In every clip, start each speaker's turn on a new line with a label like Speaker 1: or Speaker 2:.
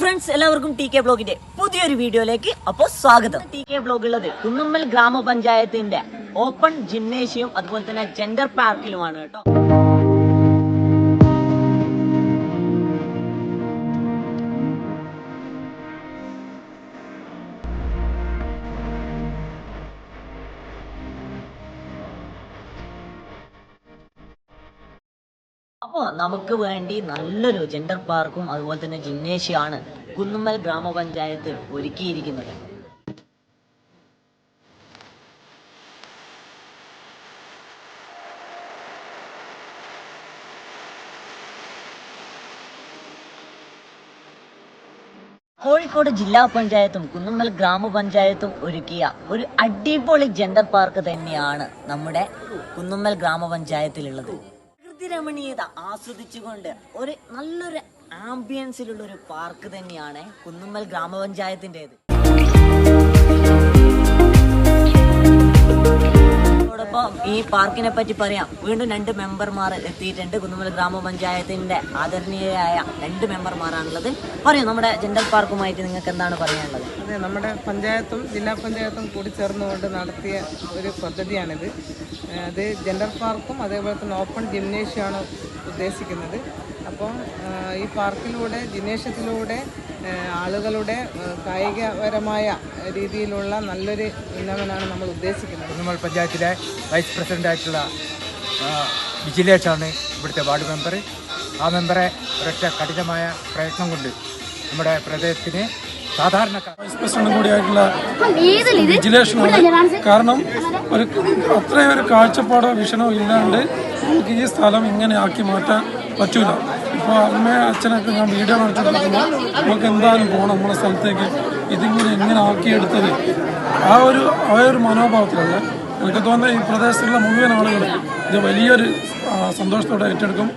Speaker 1: Friends, എല്ലാവർക്കും T K ബ്ലോഗിന്റെ പുതിയൊരു വീഡിയോയിലേക്ക് അപ്പോൾ സ്വാഗതം. ടി കെ ബ്ലോഗ് ഉള്ളത് കുന്നുമ്മൽ ഗ്രാമപഞ്ചായത്തിന്റെ ഓപ്പൺ ജിംനേഷ്യം അതുപോലെ തന്നെ ജെൻഡർ പാർക്കിലുമാണ് കേട്ടോ. അപ്പോൾ നമുക്ക് വേണ്ടി നല്ലൊരു ജെൻഡർ പാർക്കും അതുപോലെ തന്നെ ജിംനേഷ്യമാണ് കുന്നുമ്മൽ ഗ്രാമപഞ്ചായത്ത് ഒരുക്കിയിരിക്കുന്നത്. കോഴിക്കോട് ജില്ലാ പഞ്ചായത്തും കുന്നുമ്മൽ ഗ്രാമപഞ്ചായത്തും ഒരുക്കിയ ഒരു അടിപൊളി ജെൻഡർ പാർക്ക് തന്നെയാണ് നമ്മുടെ കുന്നുമ്മൽ ഗ്രാമപഞ്ചായത്തിലുള്ളത്. പ്രകൃതി രമണീയത ആസ്വദിച്ചുകൊണ്ട് ഒരു നല്ലൊരു ആംബിയൻസിലുള്ള ഒരു പാർക്ക് തന്നെയാണ് കുന്നുമ്മൽ ഗ്രാമപഞ്ചായത്തിൻ്റെത്. അതോടൊപ്പം ഈ പാർക്കിനെ പറ്റി പറയാം, വീണ്ടും 2 മെമ്പർമാർ എത്തിയിട്ടുണ്ട്. കുന്നുമ്മൽ ഗ്രാമപഞ്ചായത്തിന്റെ ആദരണീയരായ 2 മെമ്പർമാരാണുള്ളത്. പറയൂ, നമ്മുടെ ജെൻഡർ പാർക്കുമായിട്ട് നിങ്ങൾക്ക് എന്താണ് പറയാനുള്ളത്?
Speaker 2: അതെ, നമ്മുടെ പഞ്ചായത്തും ജില്ലാ പഞ്ചായത്തും കൂടി ചേർന്നുകൊണ്ട് നടത്തിയ ഒരു പദ്ധതിയാണിത്. അത് ജെൻഡർ പാർക്കും അതേപോലെ തന്നെ ഓപ്പൺ ജിംനേഷ്യമാണ് ഉദ്ദേശിക്കുന്നത്. അപ്പം ഈ പാർക്കിലൂടെ ജിംനേഷ്യത്തിലൂടെ ആളുകളുടെ കായികപരമായ രീതിയിലുള്ള നല്ലൊരു ഉന്നമനമാണ് നമ്മൾ ഉദ്ദേശിക്കുന്നത്.
Speaker 3: കുന്നുമ്മൽ പഞ്ചായത്തിലെ വൈസ് പ്രസിഡൻ്റായിട്ടുള്ള വിജിലേഷാണ് ഇവിടുത്തെ വാർഡ് മെമ്പർ. ആ മെമ്പറെ ഒരൊറ്റ കഠിനമായ പ്രയത്നം കൊണ്ട് നമ്മുടെ പ്രദേശത്തിന് സാധാരണക്കാർ
Speaker 4: വൈസ് പ്രസിഡന്റും കൂടിയായിട്ടുള്ള വിജിലേഷനാണ്. കാരണം അത്രയും ഒരു കാഴ്ചപ്പാടോ വിഷനോ ഇല്ലാണ്ട് നമുക്ക് ഈ സ്ഥലം ഇങ്ങനെ ആക്കി മാറ്റാൻ പറ്റൂല. ഇപ്പോൾ അമ്മയും അച്ഛനൊക്കെ ഞാൻ വീഡിയോ കാണിച്ചുകൊണ്ടിരിക്കുമ്പോൾ നമുക്ക് എന്തായാലും പോകണം നമ്മുടെ സ്ഥലത്തേക്ക്. ഇതിങ്ങനെ എങ്ങനെ ആക്കിയെടുത്തത് ആ ഒരു മനോഭാവത്തിലല്ല. എനിക്ക് തോന്നുന്നത് ഈ പ്രദേശത്തുള്ള മുഴുവൻ ആളുകളും ഇത് വലിയൊരു സന്തോഷത്തോടെ ഏറ്റെടുക്കും.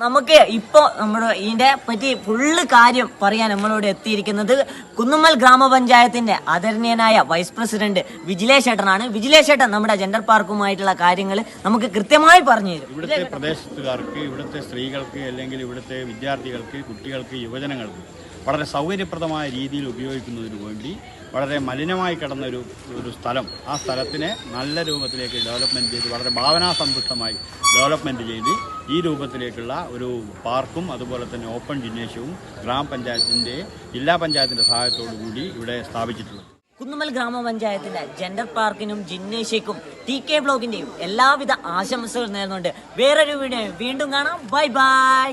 Speaker 1: നമുക്ക് ഇപ്പോൾ നമ്മുടെ ഇതിന്റെ പറ്റി ഫുള്ള് കാര്യം പറയാൻ നമ്മളോട് എത്തിയിരിക്കുന്നത് കുന്നുമ്മൽ ഗ്രാമപഞ്ചായത്തിന്റെ ആദരണീയനായ വൈസ് പ്രസിഡന്റ് വിജിലേഷ് ഏട്ടനാണ്. വിജിലേഷ് ഏട്ടൻ നമ്മുടെ ജെൻഡർ പാർക്കുമായിട്ടുള്ള കാര്യങ്ങൾ നമുക്ക് കൃത്യമായി പറഞ്ഞു തരും.
Speaker 5: ഇവിടുത്തെ പ്രദേശത്തുകാർക്ക്, ഇവിടുത്തെ സ്ത്രീകൾക്ക്, അല്ലെങ്കിൽ ഇവിടുത്തെ വിദ്യാർത്ഥികൾക്ക്, കുട്ടികൾക്ക്, യുവജനങ്ങൾക്ക് വളരെ സൗകര്യപ്രദമായ രീതിയിൽ ഉപയോഗിക്കുന്നതിന് വേണ്ടി വളരെ മലിനമായി കിടന്ന ഒരു സ്ഥലം, ആ സ്ഥലത്തിനെ നല്ല രൂപത്തിലേക്ക് ഡെവലപ്മെൻറ്റ് ചെയ്ത് വളരെ ഭാവനാസമ്പുഷ്ടമായി ഡെവലപ്മെൻറ്റ് ചെയ്ത് ഈ രൂപത്തിലേക്കുള്ള ഒരു പാർക്കും അതുപോലെ തന്നെ ഓപ്പൺ ജിംനേഷ്യവും ഗ്രാമപഞ്ചായത്തിൻ്റെ ജില്ലാ പഞ്ചായത്തിൻ്റെ സഹായത്തോടു കൂടി ഇവിടെ സ്ഥാപിച്ചിട്ടുള്ളത്.
Speaker 1: കുന്നുമ്മൽ ഗ്രാമപഞ്ചായത്തിന്റെ ജെൻഡർ പാർക്കിനും ജിംനേഷ്യക്കും ടി കെ ബ്ലോഗിന്റെയും എല്ലാവിധ ആശംസകൾ നേർന്നുകൊണ്ട് വേറൊരു വീഡിയോ വീണ്ടും കാണാം. Bye bye.